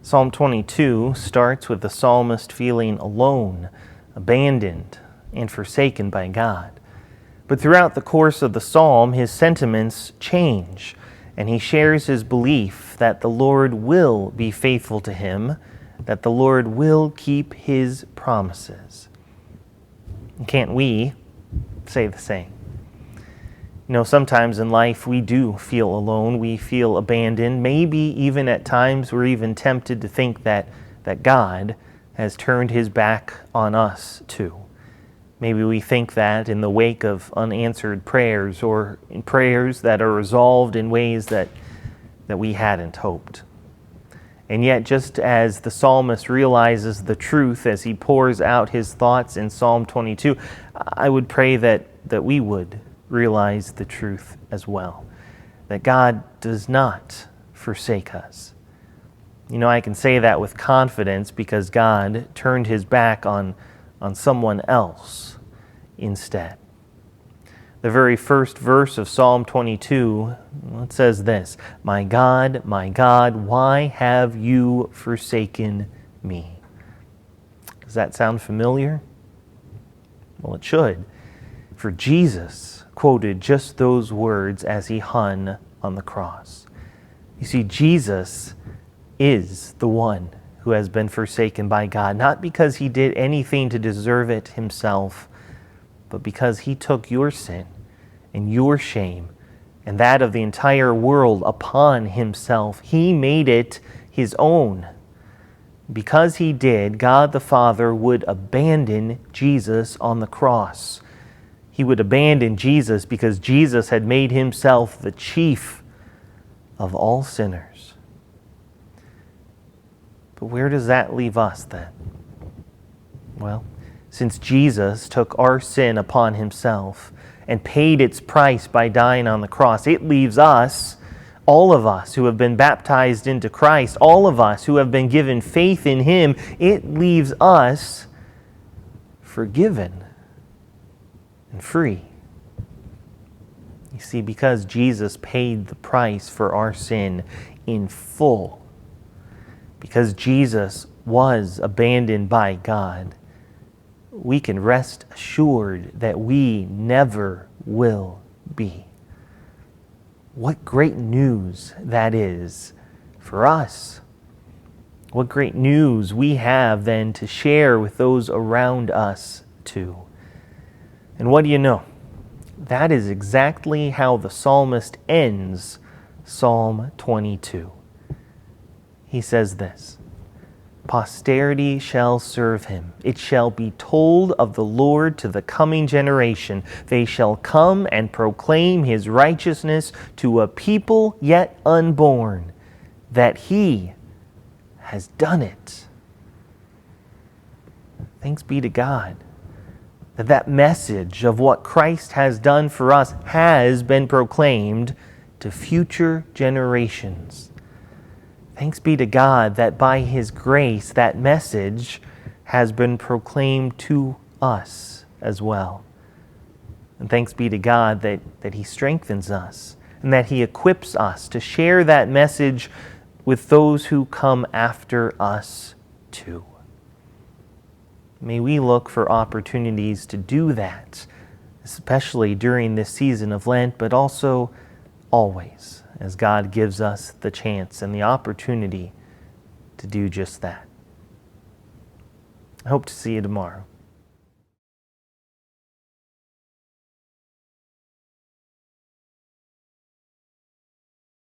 Psalm 22 starts with the psalmist feeling alone, abandoned, and forsaken by God. But throughout the course of the psalm, his sentiments change, and he shares his belief that the Lord will be faithful to him, that the Lord will keep his promises. Can't we say the same? You know, sometimes in life we do feel alone, we feel abandoned. Maybe even at times we're even tempted to think that God has turned his back on us too. Maybe we think that in the wake of unanswered prayers or in prayers that are resolved in ways that we hadn't hoped. And yet, just as the psalmist realizes the truth as he pours out his thoughts in Psalm 22, I would pray that we would realize the truth as well, that God does not forsake us. You know, I can say that with confidence because God turned his back on someone else instead. The very first verse of Psalm 22, it says this, my God, why have you forsaken me?" Does that sound familiar? Well, it should. For Jesus quoted just those words as he hung on the cross. You see, Jesus is the one who has been forsaken by God, not because he did anything to deserve it himself, but because he took your sin and your shame and that of the entire world upon himself. He made it his own. Because he did, God the Father would abandon Jesus on the cross. He would abandon Jesus because Jesus had made himself the chief of all sinners. But where does that leave us then? Well, since Jesus took our sin upon himself and paid its price by dying on the cross, it leaves us, all of us who have been baptized into Christ, all of us who have been given faith in him, it leaves us forgiven and free. You see, because Jesus paid the price for our sin in full, because Jesus was abandoned by God, we can rest assured that we never will be. What great news that is for us. What great news we have then to share with those around us too. And what do you know? That is exactly how the psalmist ends Psalm 22. He says this, posterity shall serve him. It shall be told of the Lord to the coming generation. They shall come and proclaim his righteousness to a people yet unborn, that he has done it. Thanks be to God that message of what Christ has done for us has been proclaimed to future generations. Thanks be to God that by his grace, that message has been proclaimed to us as well. And thanks be to God that he strengthens us and that he equips us to share that message with those who come after us too. May we look for opportunities to do that, especially during this season of Lent, but also always, as God gives us the chance and the opportunity to do just that. I hope to see you tomorrow.